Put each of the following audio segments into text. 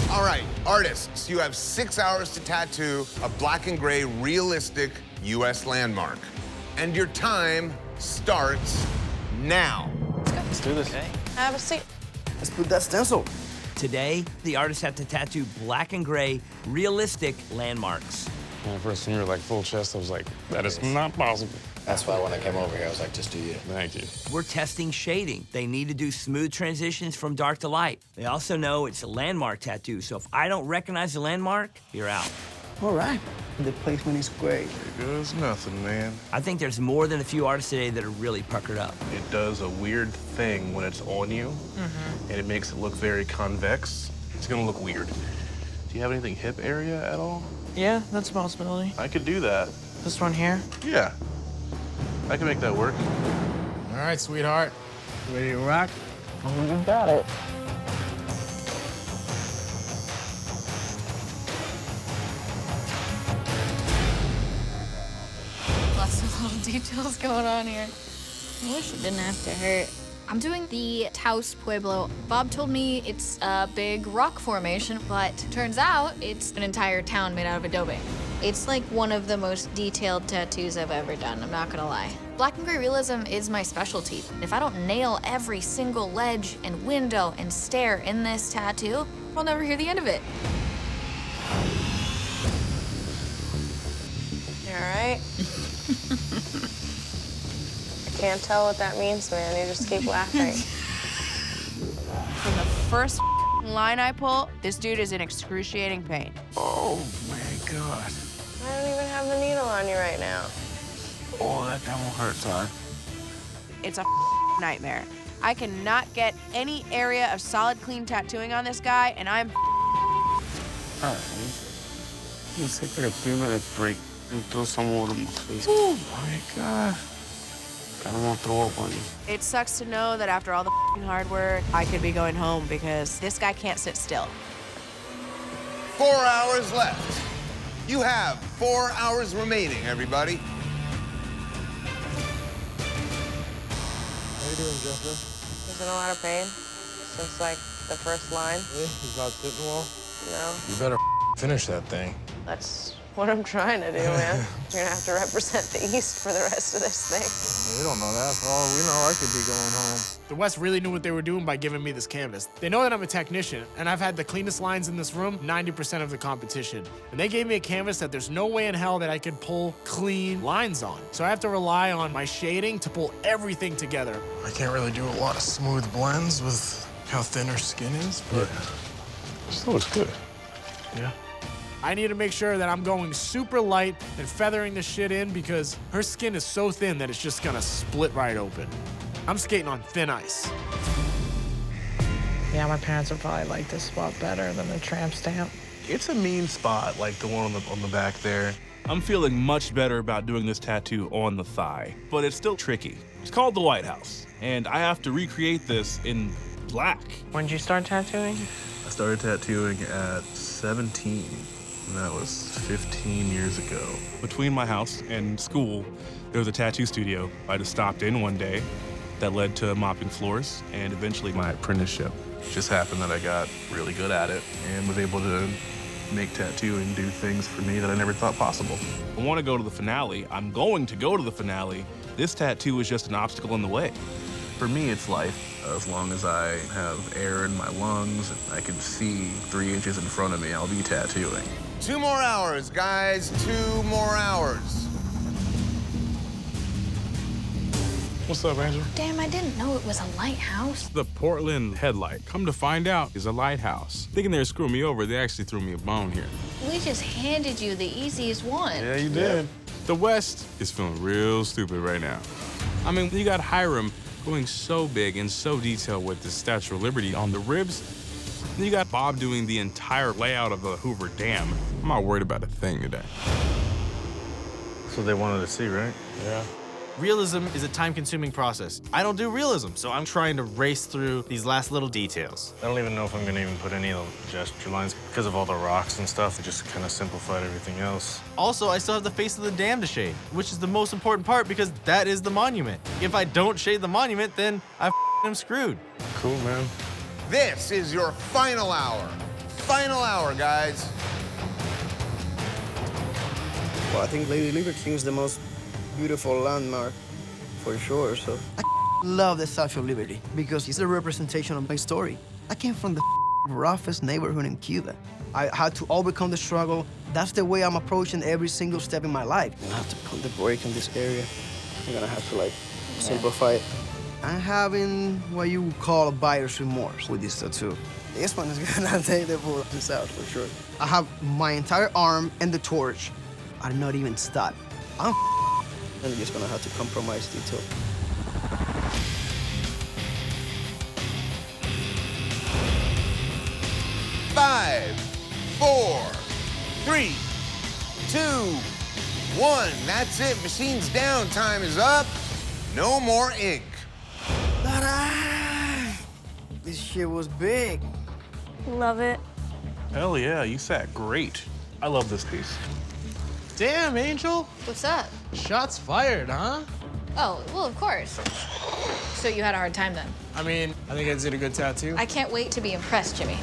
All right, artists, you have 6 hours to tattoo a black and gray realistic U.S. landmark. And your time starts now. Let's do this. Okay. Have a seat. Let's put that stencil. Today, the artists have to tattoo black and gray, realistic landmarks. When I first seen her like full chest, I was like, that is not possible. That's why when I came over here, I was like, just do you. Thank you. We're testing shading. They need to do smooth transitions from dark to light. They also know it's a landmark tattoo, so if I don't recognize the landmark, you're out. All right. The placement is great. It does nothing, man. I think there's more than a few artists today that are really puckered up. It does a weird thing when it's on you, and it makes it look very convex. It's gonna look weird. Do you have anything hip area at all? Yeah, that's a possibility. I could do that. This one here? Yeah. I can make that work. All right, sweetheart. Ready to rock? You got it. Lots of little details going on here. I wish it didn't have to hurt. I'm doing the Taos Pueblo. Bob told me it's a big rock formation, but turns out it's an entire town made out of adobe. It's like one of the most detailed tattoos I've ever done, I'm not gonna lie. Black and gray realism is my specialty. If I don't nail every single ledge and window and stair in this tattoo, I'll never hear the end of it. You all right? I can't tell what that means, man. You just keep laughing. From the first line I pull, this dude is in excruciating pain. Oh my God. I don't even have the needle on you right now. Oh, that won't hurt, Ty. It's a nightmare. I cannot get any area of solid, clean tattooing on this guy, and I'm All right, let's take like a 3-minute break and throw some water on my face. Oh my God. I don't want to throw up on you. It sucks to know that after all the hard work, I could be going home because this guy can't sit still. 4 hours left. You have 4 hours remaining, everybody. How you doing, Jeffrey? He's in a lot of pain since, like, the first line. He's not sitting well. No, You better finish that thing. that's what I'm trying to do, man. You're gonna have to represent the East for the rest of this thing. We don't know that. For all we know, I could be going home. The West really knew what they were doing by giving me this canvas. They know that I'm a technician, and I've had the cleanest lines in this room 90% of the competition. And they gave me a canvas that there's no way in hell that I could pull clean lines on. So I have to rely on my shading to pull everything together. I can't really do a lot of smooth blends with how thin her skin is, but It still looks good. yeah. I need to make sure that I'm going super light and feathering this shit in because her skin is so thin that it's just gonna split right open. I'm skating on thin ice. Yeah, my parents would probably like this spot better than the tramp stamp. It's a mean spot, like the one on the back there. I'm feeling much better about doing this tattoo on the thigh, but it's still tricky. It's called the White House, and I have to recreate this in black. When did you start tattooing? I started tattooing at 17. And that was 15 years ago. Between my house and school, there was a tattoo studio. I just stopped in one day. That led to mopping floors and eventually my apprenticeship. It just happened that I got really good at it and was able to make tattooing do things for me that I never thought possible. I want to go to the finale. I'm going to go to the finale. This tattoo is just an obstacle in the way. For me, it's life. As long as I have air in my lungs and I can see 3 inches in front of me, I'll be tattooing. 2 more hours, guys. 2 more hours. What's up, Angel? Damn, I didn't know it was a lighthouse. The Portland headlight, come to find out, is a lighthouse. Thinking they were screwing me over, they actually threw me a bone here. We just handed you the easiest one. Yeah, you did. The West is feeling real stupid right now. I mean, you got Hiram going so big and so detailed with the Statue of Liberty on the ribs. Then you got Bob doing the entire layout of the Hoover Dam. I'm not worried about a thing today. That's what they wanted to see, right? Yeah. Realism is a time-consuming process. I don't do realism, so I'm trying to race through these last little details. I don't even know if I'm gonna even put any of the gesture lines because of all the rocks and stuff. It just kind of simplified everything else. Also, I still have the face of the dam to shade, which is the most important part because that is the monument. If I don't shade the monument, then I am screwed. Cool, man. This is your final hour. final hour, guys. Well, I think Lady Liberty is the most beautiful landmark, for sure, so. I love the Statue of Liberty because it's a representation of my story. I came from the roughest neighborhood in Cuba. I had to overcome the struggle. That's the way I'm approaching every single step in my life. I'm gonna have to put the brake in this area. I'm gonna have to, like, simplify it. I'm having what you would call a buyer's remorse with this tattoo. This one is gonna take the full out for sure. I have my entire arm and the torch are not even stuck. I'm just gonna have to compromise detail. Five, 4, 3, 2, 1. That's it. Machine's down. Time is up. No more ink. This shit was big. Love it. Hell yeah, you sat great. I love this piece. Damn, Angel. What's up? Shots fired, huh? Oh, well, of course. So you had a hard time then? I mean, I think I did a good tattoo. I can't wait to be impressed, Jimmy.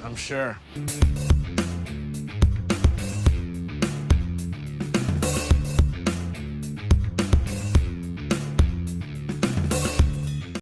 I'm sure.